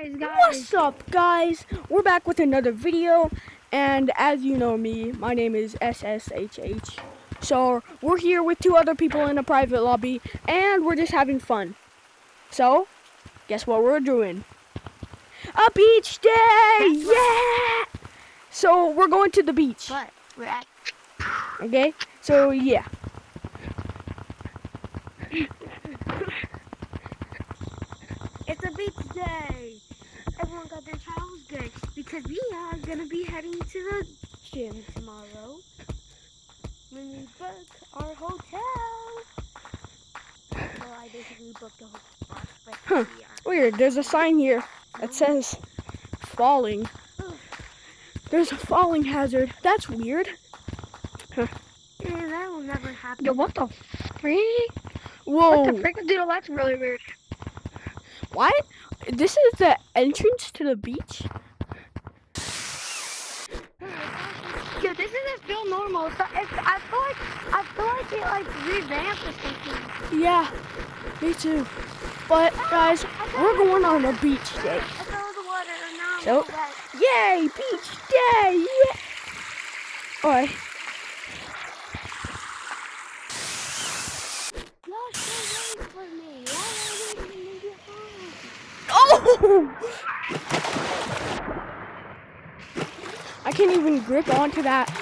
What's up, guys? We're back with another video, and as you know me, my name is SSHH. So we're here with two other people in a private lobby, and we're just having fun. So, guess what we're doing? A beach day! Yeah! So we're going to the beach. But we're at Okay? So yeah. it's a beach day. Everyone got their towels good because we are gonna be heading to the gym tomorrow when we book our hotel. Well, I basically booked a hotel, but Huh. we are. Weird, there's a sign here that says falling. There's a falling hazard. That's weird. Yeah, that will never happen. Yo, what the freak? Whoa. What the freak? Dude, that's really weird. What? This is the entrance to the beach? Yo, this doesn't feel normal. I feel like it like revamped or something. Yeah, me too. But guys, we're going on a beach day. I fell in the water and now I'm So, all wet. yay, beach day! Yeah. Alright. Y'all should wait for me. Why are we leaving me behind? Oh! I can't even grip onto that. I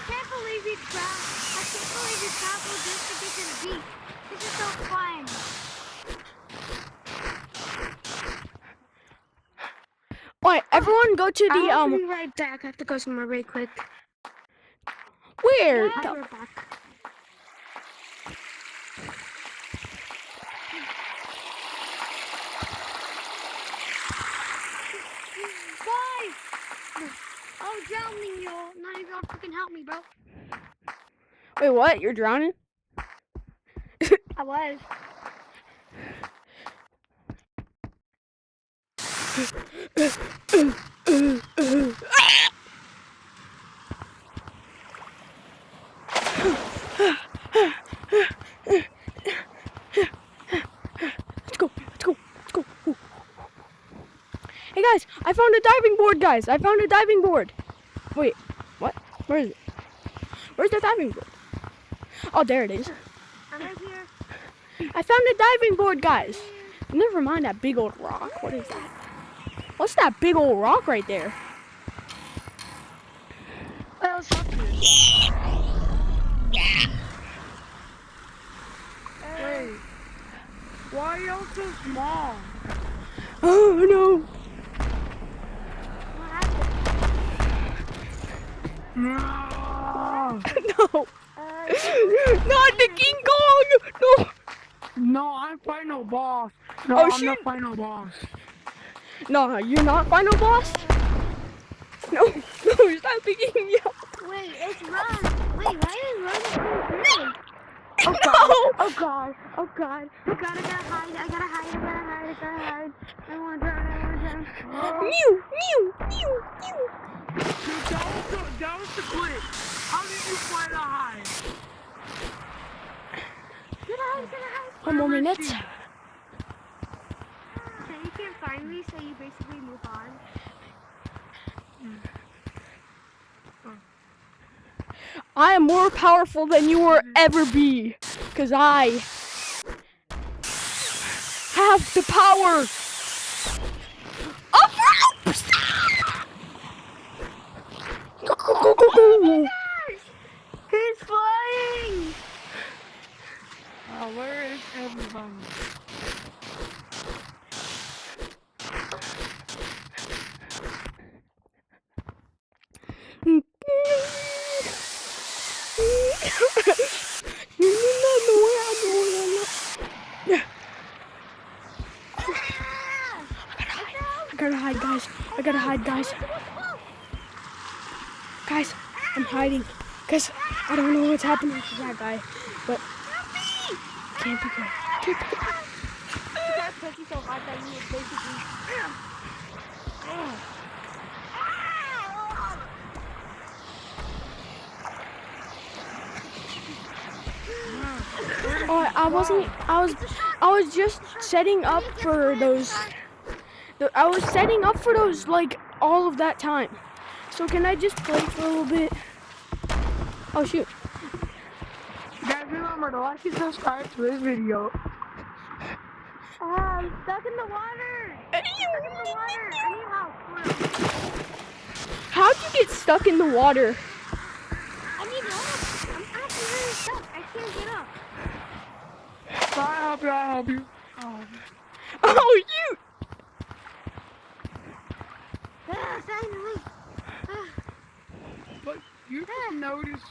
can't believe you traveled just to get to the beach. This is so fun. Alright, everyone go to I'll the be right back. I have to go somewhere really quick. where? I'll be right back. Guys! I'm drowning, y'all. None of y'all freaking help me, bro. Wait, what? You're drowning? I was. Let's go. Ooh. Hey guys, I found a diving board, guys. I found a diving board. Wait, what? Where is it? Where's the diving board? Oh, there it is. I'm right here. I found a diving board, guys. Never mind that big old rock. What is that? What's that big old rock right there? What else up here? Wait. Why are y'all so small? Oh no! What happened? No. No! Not the King Kong! No! No, I'm final boss. No, Oh, I'm shit. not final boss. No, you're not final boss? No, stop picking me up. Wait, it's Run. Wait, why is Run so big? Oh No! god. Oh god. Oh god. I gotta hide. I gotta hide. I wanna drown. Mew, mew, mew, mew. Dude, that was the clip. How did you find a hide? Get out. One more minute. So you can't find me, so you basically move on. I am more powerful than you will ever be. Because I have the power of ropes! Go. He's flying! Where is everybody? I gotta hide, guys. Guys, I'm hiding. Because I don't know what's happening to that guy. But can't be good. You got Cookie so hard that you would basically... Oh, I wasn't. I was just setting up for those. I was setting up for those like all of that time. So can I just play for a little bit? Oh shoot. Guys, remember to like and subscribe to this video. Oh, I'm stuck in the water. Stuck in the water. I need help. How'd you get stuck in the water? I need help. I'm actually really stuck. I can't get up. I'll help you. Oh shoot! Finally. But you didn't notice.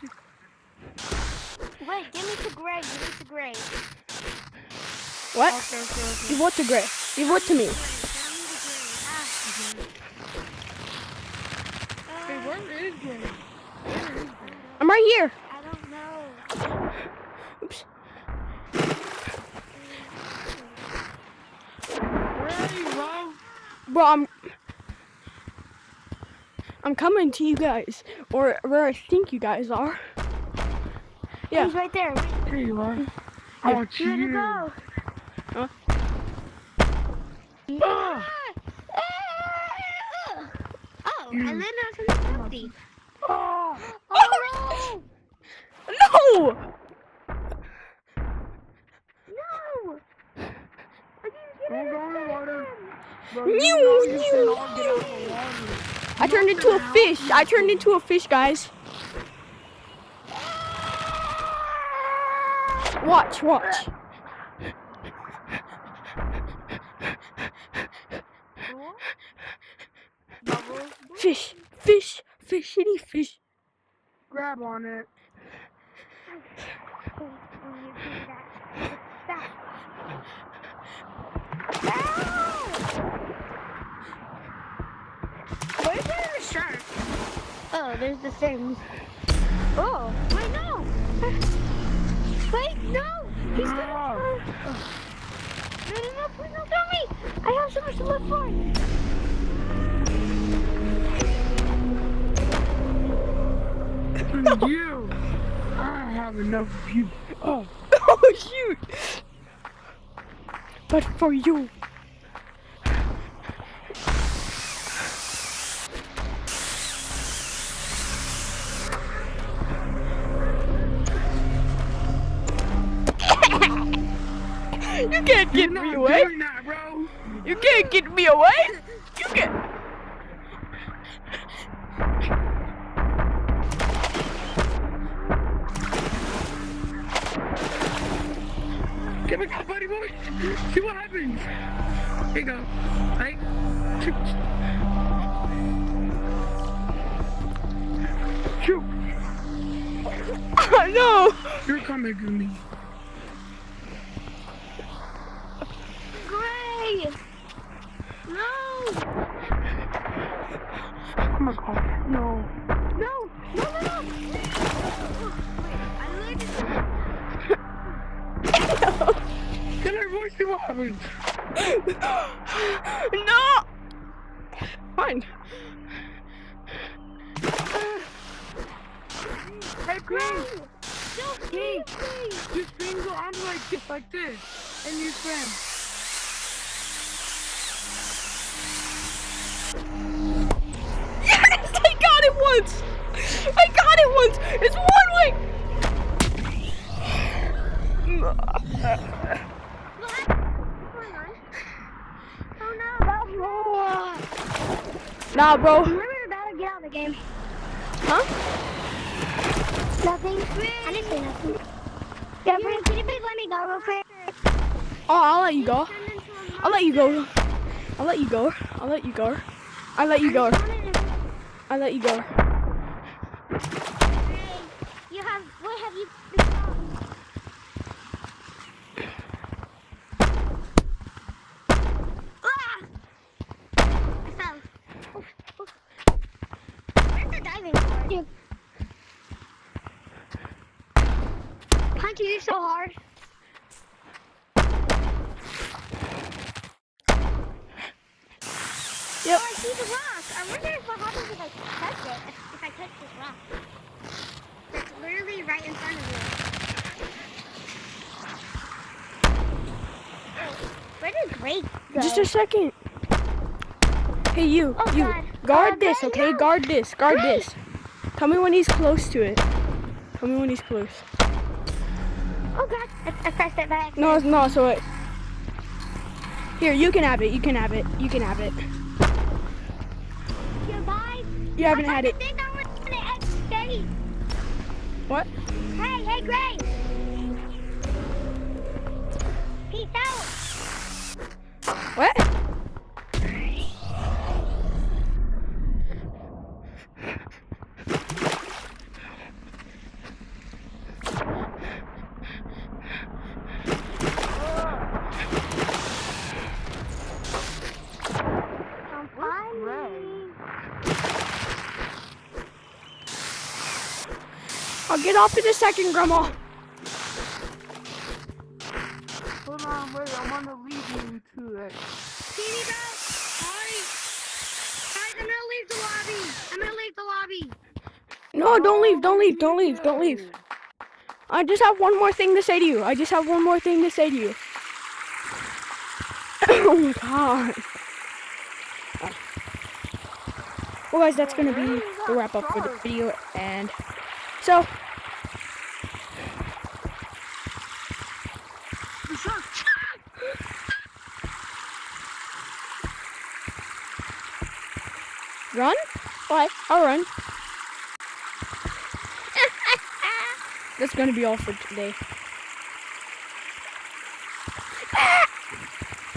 Wait, give me the gray. Give me the gray. What? Okay. Give what to Gray? Give what to me? Hey, where is Gray? I'm right here. I don't know. Oops. Where are you, bro? Bro, I'm coming to you guys, or where I think you guys are. Yeah. He's right there. Here you are. I want Where'd you. it go? Huh? Ah! Oh, and then I was in the empty. Ah! Oh No! no! Don't go in the water. Bro, Mew, you know you mew, should all get out of the water. I turned into a fish. I turned into a fish, guys. Watch. Bubbles, Fish, shitty fish. grab on it. Where's the shark? Oh, there's the things. Oh, wait, no! Wait, no! He's gonna... No, please don't tell me! I have so much to live for! You! I have enough of you. Oh. Oh shoot! But for you. You can't get me away. Doing that, bro. You can't get me away. You can't. Give it up, buddy boy. See what happens. Here you go. Right? Shoot. Oh, no. You're coming to me. Gray! No! Oh my god. No. No! I learned Can everybody see what happens? No. Fine. Hey, Chris. Don't Hey. leave me! Just spin your arms like this. And you spin. Yes, I got it once. It's one way. Oh no! Nah, bro. Remember about to get out of the game. Huh? Nothing. I didn't say nothing. Yeah, can you please let me go real quick? Oh, I'll let you go. I'll let you go. I'll let you go. I'll let you go. I'll let you go. I'll let you go. You have, what have you become? Ah! I fell. Oof, oof. Where's the diving board? Yeah. Punch you so hard. Yep. Oh, I see the rock. I wonder what happens if I touch it. If I touch this rock. It's literally right in front of me. Where did Grace go? Just a second. Hey, you. Oh, You. God. Guard this, Ben, okay? no. Guard this. Guard Grace. this. Tell me when he's close to it. Tell me when he's close. Oh God, I pressed it back. No, so it. Here, you can have it. You can have it. You can have it. Goodbye. You haven't had it. What? Hey, Grace. Peace out. What? I'm fine. I'll get off in a second, Grandma. Hold on, wait, I want to lead you to it. Teeny bro. Guys, I'm gonna leave the lobby. No, don't leave. Don't leave. Don't leave. Don't leave. I just have one more thing to say to you. Oh my god. Well, guys, that's gonna be the wrap up for the video, and so. Run? Why? I'll run. That's gonna be all for today.